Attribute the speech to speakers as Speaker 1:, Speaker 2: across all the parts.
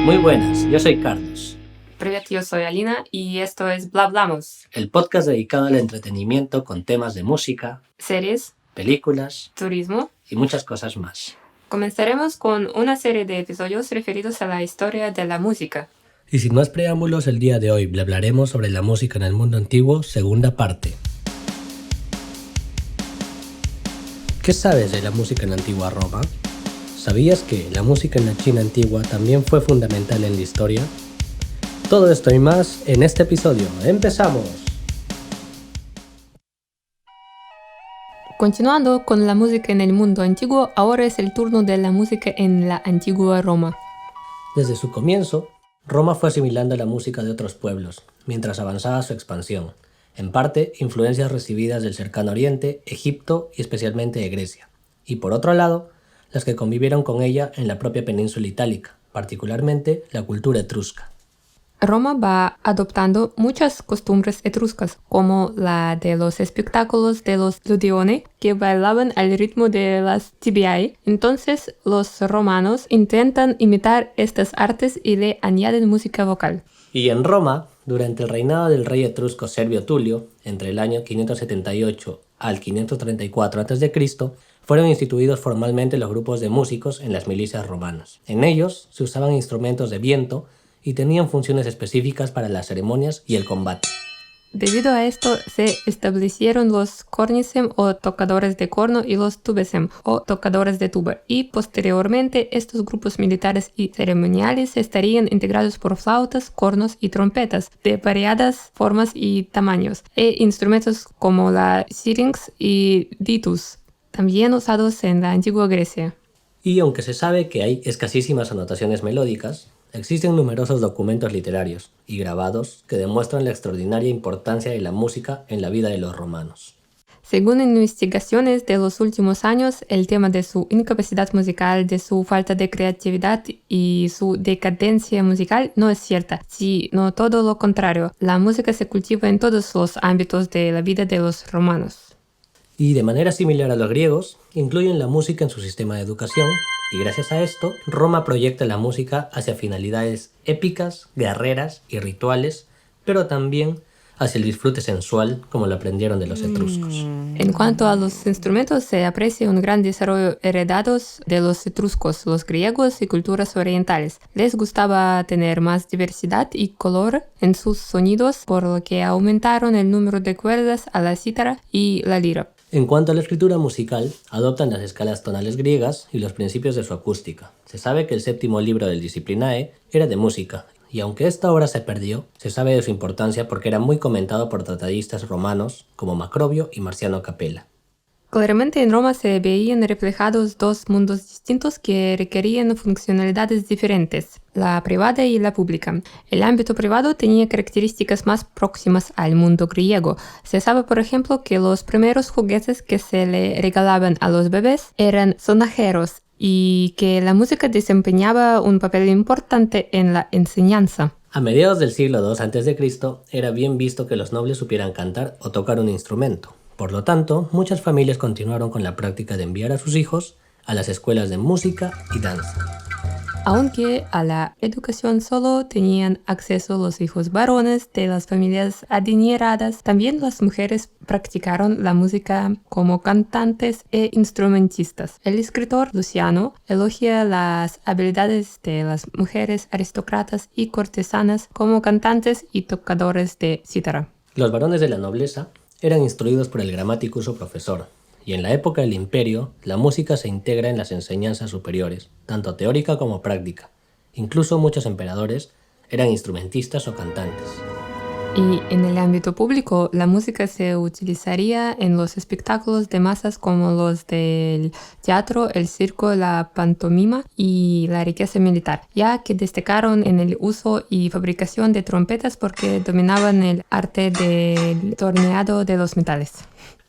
Speaker 1: Muy buenas, yo soy Carlos.
Speaker 2: Привет, yo soy Alina y esto es Blablamos.
Speaker 1: El podcast dedicado al entretenimiento con temas de música,
Speaker 2: Series,
Speaker 1: películas
Speaker 2: turismo.
Speaker 1: y muchas cosas más.
Speaker 2: Comenzaremos con una serie de episodios referidos a la historia de la música.
Speaker 1: Y sin más preámbulos, el día de hoy hablaremos sobre la música en el mundo antiguo, segunda parte. ¿Qué sabes de la música en la antigua Roma? ¿Sabías que la música en la China antigua también fue fundamental en la historia? Todo esto y más en este episodio. ¡Empezamos!
Speaker 2: Continuando con la música en el mundo antiguo, ahora es el turno de la música en la antigua Roma.
Speaker 1: Desde su comienzo, Roma fue asimilando la música de otros pueblos, mientras avanzaba su expansión, en parte influencias recibidas del cercano Oriente, Egipto y especialmente de Grecia, y por otro lado, las que convivieron con ella en la propia península itálica, particularmente la cultura etrusca.
Speaker 2: Roma va adoptando muchas costumbres etruscas, como la de los espectáculos de los Ludione, que bailaban al ritmo de las tibiae. Entonces, los romanos intentan imitar estas artes y le añaden música vocal.
Speaker 1: Y en Roma, durante el reinado del rey etrusco Servio Tulio, entre el año 578 al 534 a.C., fueron instituidos formalmente los grupos de músicos en las milicias romanas. En ellos se usaban instrumentos de viento y tenían funciones específicas para las ceremonias y el combate.
Speaker 2: Debido a esto se establecieron los cornicem o tocadores de corno y los tubecem o tocadores de tuba, y posteriormente estos grupos militares y ceremoniales estarían integrados por flautas, cornos y trompetas de variadas formas y tamaños, e instrumentos como la syrinx y ditus, también usados en la antigua Grecia.
Speaker 1: Y aunque se sabe que hay escasísimas anotaciones melódicas, existen numerosos documentos literarios y grabados que demuestran la extraordinaria importancia de la música en la vida de los romanos.
Speaker 2: Según investigaciones de los últimos años, el tema de su incapacidad musical, de su falta de creatividad y su decadencia musical no es cierta, sino todo lo contrario. La música se cultiva en todos los ámbitos de la vida de los romanos.
Speaker 1: Y de manera similar a los griegos, incluyen la música en su sistema de educación, y gracias a esto, Roma proyecta la música hacia finalidades épicas, guerreras y rituales, pero también hacia el disfrute sensual, como lo aprendieron de los etruscos.
Speaker 2: En cuanto a los instrumentos, se aprecia un gran desarrollo heredados de los etruscos, los griegos y culturas orientales. Les gustaba tener más diversidad y color en sus sonidos, por lo que aumentaron el número de cuerdas a la cítara y la lira.
Speaker 1: En cuanto a la escritura musical, adoptan las escalas tonales griegas y los principios de su acústica. Se sabe que el séptimo libro del Disciplinae era de música, y aunque esta obra se perdió, se sabe de su importancia porque era muy comentado por tratadistas romanos como Macrobio y Marciano Capella.
Speaker 2: Claramente en Roma se veían reflejados dos mundos distintos que requerían funcionalidades diferentes, la privada y la pública. El ámbito privado tenía características más próximas al mundo griego. Se sabe, por ejemplo, que los primeros juguetes que se le regalaban a los bebés eran sonajeros y que la música desempeñaba un papel importante en la enseñanza.
Speaker 1: A mediados del siglo II a.C. era bien visto que los nobles supieran cantar o tocar un instrumento. Por lo tanto, muchas familias continuaron con la práctica de enviar a sus hijos a las escuelas de música y danza.
Speaker 2: Aunque a la educación solo tenían acceso los hijos varones de las familias adineradas, también las mujeres practicaron la música como cantantes e instrumentistas. El escritor Luciano elogia las habilidades de las mujeres aristócratas y cortesanas como cantantes y tocadores de cítara.
Speaker 1: Los varones de la nobleza eran instruidos por el gramaticus o profesor, y en la época del imperio, la música se integra en las enseñanzas superiores, tanto teórica como práctica. Incluso muchos emperadores eran instrumentistas o cantantes.
Speaker 2: Y en el ámbito público, la música se utilizaría en los espectáculos de masas como los del teatro, el circo, la pantomima y la riqueza militar, ya que destacaron en el uso y fabricación de trompetas porque dominaban el arte del torneado de los metales.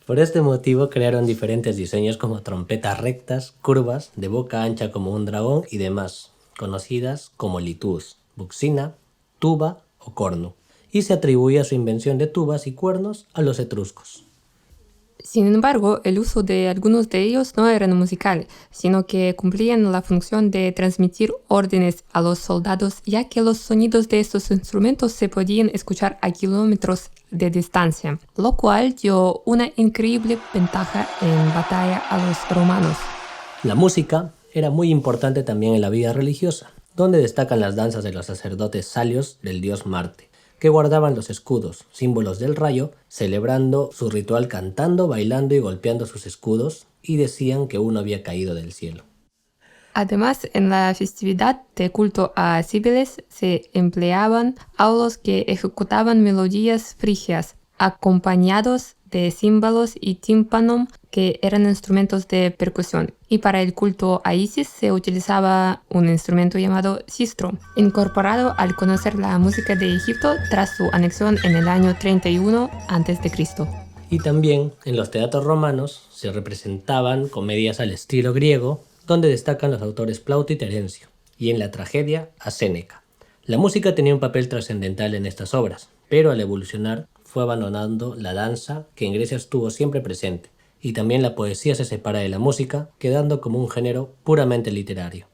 Speaker 1: Por este motivo crearon diferentes diseños como trompetas rectas, curvas, de boca ancha como un dragón y demás, conocidas como litus, buxina, tuba o cornu, y se atribuía su invención de tubas y cuernos a los etruscos.
Speaker 2: Sin embargo, el uso de algunos de ellos no era musical, sino que cumplían la función de transmitir órdenes a los soldados, ya que los sonidos de estos instrumentos se podían escuchar a kilómetros de distancia, lo cual dio una increíble ventaja en batalla a los romanos.
Speaker 1: La música era muy importante también en la vida religiosa, donde destacan las danzas de los sacerdotes salios del dios Marte, que guardaban los escudos, símbolos del rayo, celebrando su ritual cantando, bailando y golpeando sus escudos, y decían que uno había caído del cielo.
Speaker 2: Además, en la festividad de culto a Cibeles se empleaban aulos que ejecutaban melodías frigias, acompañados de címbalos y tímpano, que eran instrumentos de percusión. Y para el culto a Isis se utilizaba un instrumento llamado sistro, incorporado al conocer la música de Egipto tras su anexión en el año 31 a.C.
Speaker 1: Y también en los teatros romanos se representaban comedias al estilo griego, donde destacan los autores Plauto y Terencio, y en la tragedia a Séneca. La música tenía un papel trascendental en estas obras, pero al evolucionar fue abandonando la danza, que en Grecia estuvo siempre presente, y también la poesía se separa de la música, quedando como un género puramente literario.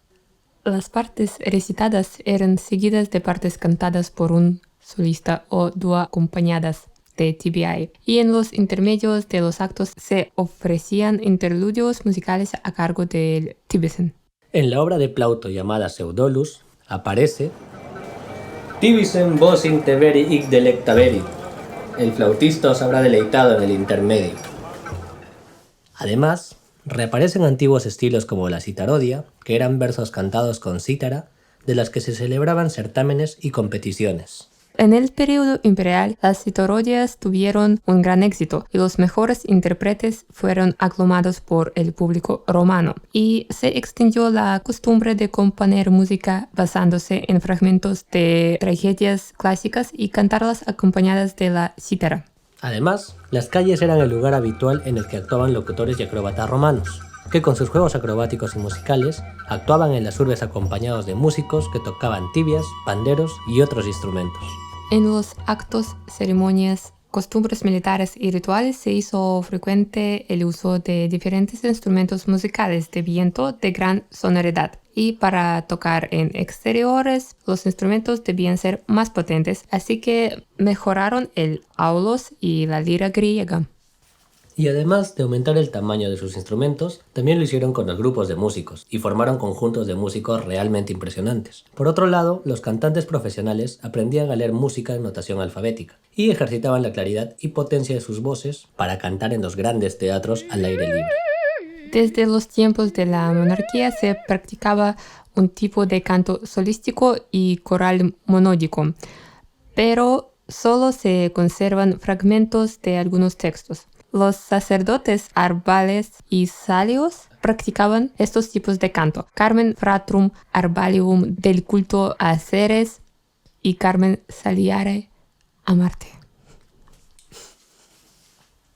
Speaker 2: Las partes recitadas eran seguidas de partes cantadas por un solista o dúo acompañadas de tibiae, y en los intermedios de los actos se ofrecían interludios musicales a cargo del tibesen.
Speaker 1: En la obra de Plauto llamada Pseudolus aparece Tibisen vos inteveri hic delectaveri. El flautista os habrá deleitado en el intermedio. Además, reaparecen antiguos estilos como la citarodia, que eran versos cantados con cítara, de las que se celebraban certámenes y competiciones.
Speaker 2: En el periodo imperial, las citarodias tuvieron un gran éxito y los mejores intérpretes fueron aclamados por el público romano, y se extendió la costumbre de componer música basándose en fragmentos de tragedias clásicas y cantarlas acompañadas de la cítara.
Speaker 1: Además, las calles eran el lugar habitual en el que actuaban locutores y acróbatas romanos, que con sus juegos acrobáticos y musicales actuaban en las urbes acompañados de músicos que tocaban tibias, panderos y otros instrumentos.
Speaker 2: En los actos, ceremonias, costumbres militares y rituales se hizo frecuente el uso de diferentes instrumentos musicales de viento de gran sonoridad, y para tocar en exteriores los instrumentos debían ser más potentes, así que mejoraron el aulos y la lira griega.
Speaker 1: Y además de aumentar el tamaño de sus instrumentos, también lo hicieron con los grupos de músicos y formaron conjuntos de músicos realmente impresionantes. Por otro lado, los cantantes profesionales aprendían a leer música en notación alfabética y ejercitaban la claridad y potencia de sus voces para cantar en los grandes teatros al aire libre.
Speaker 2: Desde los tiempos de la monarquía se practicaba un tipo de canto solístico y coral monódico, pero solo se conservan fragmentos de algunos textos. Los sacerdotes arbales y salios practicaban estos tipos de canto: Carmen Fratrum Arbalium del culto a Ceres y Carmen Saliare a Marte.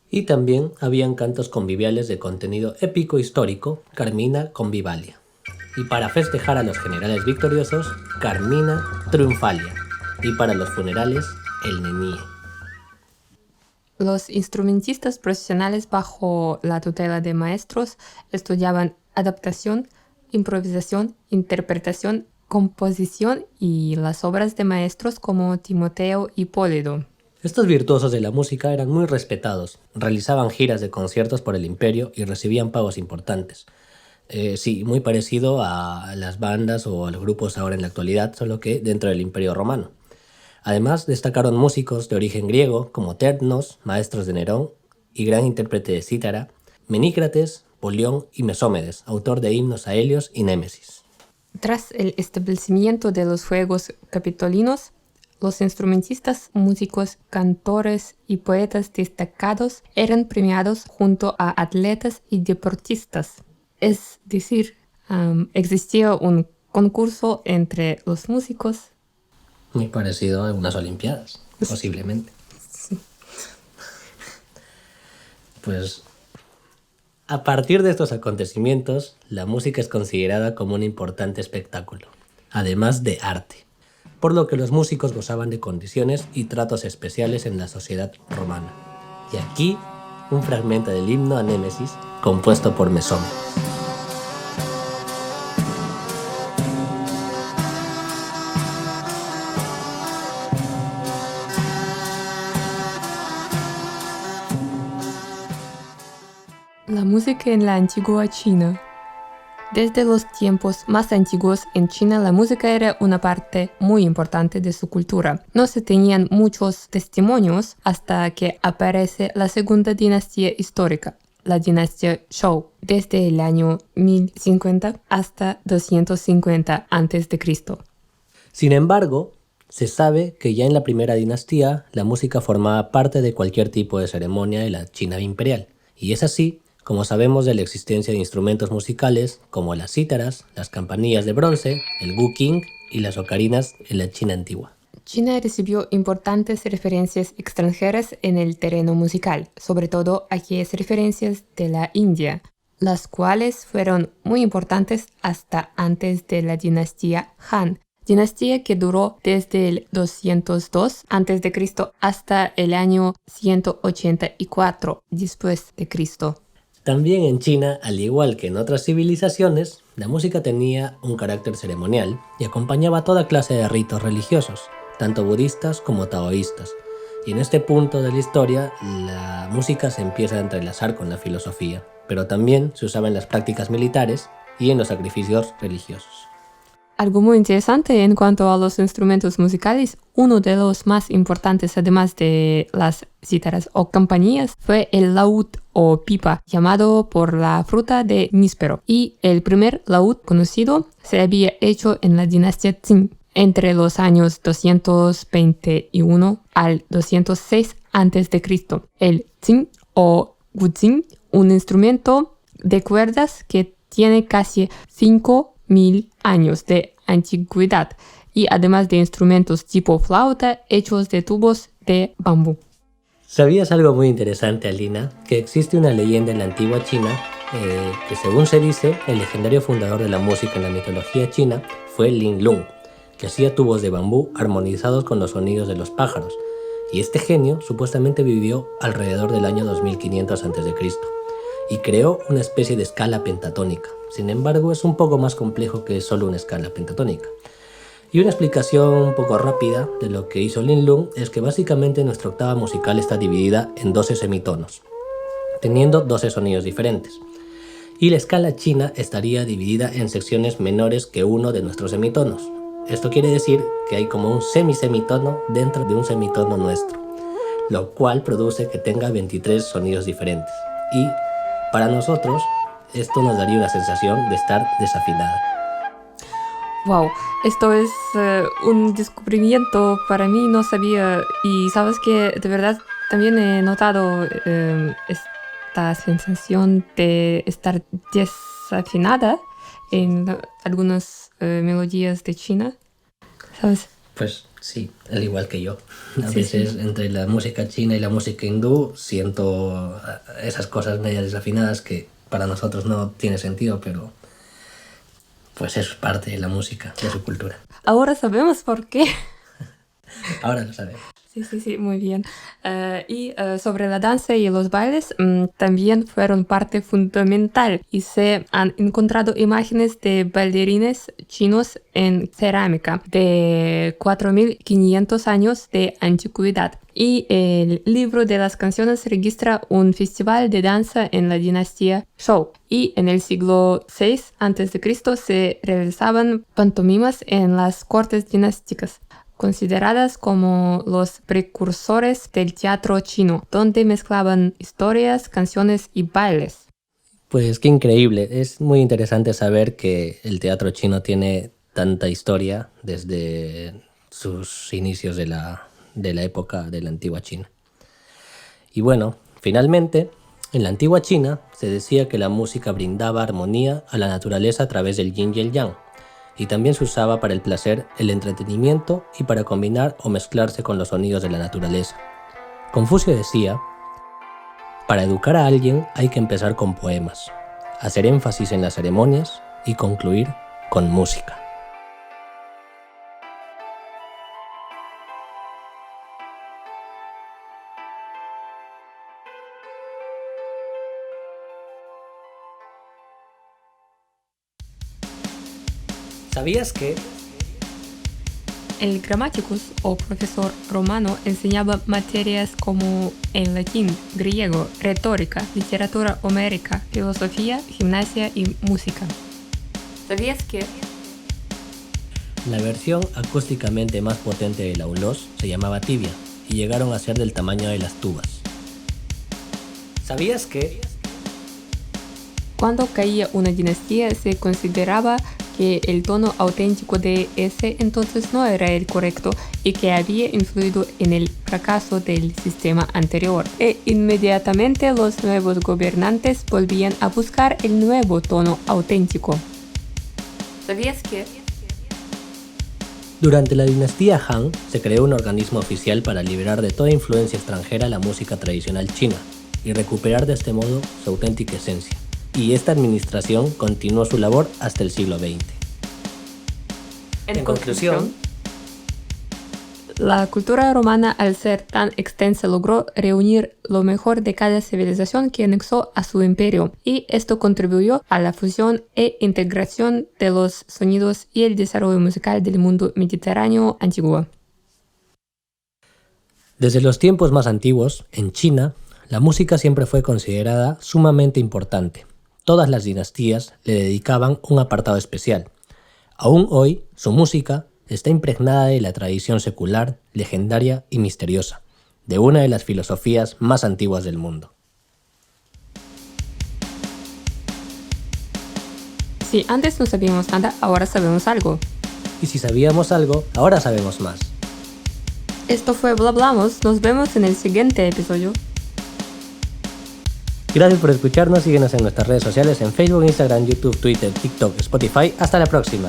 Speaker 1: Y también habían cantos conviviales de contenido épico histórico, Carmina Convivalia. Y para festejar a los generales victoriosos, Carmina Triunfalia. Y para los funerales, el Nenie.
Speaker 2: Los instrumentistas profesionales bajo la tutela de maestros estudiaban adaptación, improvisación, interpretación, composición y las obras de maestros como Timoteo y Pólido.
Speaker 1: Estos virtuosos de la música eran muy respetados, realizaban giras de conciertos por el imperio y recibían pagos importantes. Sí, muy parecido a las bandas o a los grupos ahora en la actualidad, solo que dentro del imperio romano. Además, destacaron músicos de origen griego como Ternos, maestros de Nerón y gran intérprete de cítara, Menícrates, Polión y Mesómedes, autor de himnos a Helios y Némesis.
Speaker 2: Tras el establecimiento de los Juegos Capitolinos, los instrumentistas, músicos, cantores y poetas destacados eran premiados junto a atletas y deportistas. Es decir, existía un concurso entre los músicos.
Speaker 1: Muy parecido a unas olimpiadas, posiblemente.
Speaker 2: Sí.
Speaker 1: Pues a partir de estos acontecimientos, la música es considerada como un importante espectáculo, además de arte. por lo que los músicos gozaban de condiciones y tratos especiales en la sociedad romana. Y aquí, un fragmento del himno a Némesis, compuesto por Mesómenes.
Speaker 2: La música en la antigua China. Desde los tiempos más antiguos en China, la música era una parte muy importante de su cultura. No se tenían muchos testimonios hasta que aparece la segunda dinastía histórica, la dinastía Zhou, desde el año 1050 hasta 250 a.C.
Speaker 1: Sin embargo, se sabe que ya en la primera dinastía la música formaba parte de cualquier tipo de ceremonia de la China imperial. Y es así como sabemos de la existencia de instrumentos musicales como las cítaras, las campanillas de bronce, el guqing y las ocarinas en la China antigua.
Speaker 2: China recibió importantes referencias extranjeras en el terreno musical, sobre todo aquellas referencias de la India, las cuales fueron muy importantes hasta antes de la dinastía Han, dinastía que duró desde el 202 a.C. hasta el año 184 después de Cristo.
Speaker 1: También en China, al igual que en otras civilizaciones, la música tenía un carácter ceremonial y acompañaba toda clase de ritos religiosos, tanto budistas como taoístas. Y en este punto de la historia, la música se empieza a entrelazar con la filosofía, pero también se usaba en las prácticas militares y en los sacrificios religiosos.
Speaker 2: Algo muy interesante en cuanto a los instrumentos musicales, uno de los más importantes además de las cítaras o campanillas fue el laúd o pipa, llamado por la fruta de níspero. Y el primer laúd conocido se había hecho en la dinastía Qing entre los años 221 al 206 a.C. El Qing o guzheng, un instrumento de cuerdas que tiene casi 5.000 años de antigüedad y además de instrumentos tipo flauta hechos de tubos de bambú.
Speaker 1: ¿Sabías algo muy interesante, Alina? Que existe una leyenda en la antigua China que, según se dice, el legendario fundador de la música en la mitología china fue Lin Lung, que hacía tubos de bambú armonizados con los sonidos de los pájaros, y este genio supuestamente vivió alrededor del año 2500 a.C. y creó una especie de escala pentatónica. Sin embargo, es un poco más complejo que solo una escala pentatónica. Y una explicación un poco rápida de lo que hizo Lin Lung es que básicamente nuestra octava musical está dividida en 12 semitonos, teniendo 12 sonidos diferentes. Y la escala china estaría dividida en secciones menores que uno de nuestros semitonos. Esto quiere decir que hay como un semisemitono dentro de un semitono nuestro, lo cual produce que tenga 23 sonidos diferentes. Y para nosotros, esto nos daría una sensación de estar desafinada.
Speaker 2: Wow, esto es un descubrimiento para mí, no sabía. Y sabes que de verdad también he notado esta sensación de estar desafinada en algunas melodías de China, ¿sabes?
Speaker 1: Pues sí, al igual que yo. A veces entre la música china y la música hindú siento esas cosas medio desafinadas que para nosotros no tiene sentido, pero pues eso es parte de la música, de su cultura.
Speaker 2: Ahora sabemos por qué.
Speaker 1: Ahora lo sabemos.
Speaker 2: Sí, muy bien. Y sobre la danza y los bailes también fueron parte fundamental y se han encontrado imágenes de bailarines chinos en cerámica de 4.500 años de antigüedad. Y el libro de las canciones registra un festival de danza en la dinastía Zhou. Y en el siglo VI a.C. se realizaban pantomimas en las cortes dinásticas, consideradas como los precursores del teatro chino, donde mezclaban historias, canciones y bailes.
Speaker 1: Pues qué increíble, es muy interesante saber que el teatro chino tiene tanta historia desde sus inicios de la época de la antigua China. Y bueno, finalmente, en la antigua China se decía que la música brindaba armonía a la naturaleza a través del yin y el yang, y también se usaba para el placer, el entretenimiento y para combinar o mezclarse con los sonidos de la naturaleza. Confucio decía: para educar a alguien hay que empezar con poemas, hacer énfasis en las ceremonias y concluir con música. ¿Sabías que?
Speaker 2: El grammaticus o profesor romano enseñaba materias como el latín, griego, retórica, literatura homérica, filosofía, gimnasia y música. ¿Sabías que?
Speaker 1: La versión acústicamente más potente del aulos se llamaba tibia y llegaron a ser del tamaño de las tubas. ¿Sabías que?
Speaker 2: Cuando caía una dinastía se consideraba que el tono auténtico de ese entonces no era el correcto y que había influido en el fracaso del sistema anterior. E inmediatamente los nuevos gobernantes volvían a buscar el nuevo tono auténtico. ¿Sabías que?
Speaker 1: Durante la dinastía Han se creó un organismo oficial para liberar de toda influencia extranjera la música tradicional china y recuperar de este modo su auténtica esencia. Y esta administración continuó su labor hasta el siglo XX. En conclusión,
Speaker 2: la cultura romana, al ser tan extensa, logró reunir lo mejor de cada civilización que anexó a su imperio, y esto contribuyó a la fusión e integración de los sonidos y el desarrollo musical del mundo mediterráneo antiguo.
Speaker 1: Desde los tiempos más antiguos, en China, la música siempre fue considerada sumamente importante. Todas las dinastías le dedicaban un apartado especial. Aún hoy, su música está impregnada de la tradición secular, legendaria y misteriosa, de una de las filosofías más antiguas del mundo.
Speaker 2: Si antes no sabíamos nada, ahora sabemos algo.
Speaker 1: Y si sabíamos algo, ahora sabemos más.
Speaker 2: Esto fue Blablamos, nos vemos en el siguiente episodio.
Speaker 1: Gracias por escucharnos, síguenos en nuestras redes sociales en Facebook, Instagram, YouTube, Twitter, TikTok, Spotify. Hasta la próxima.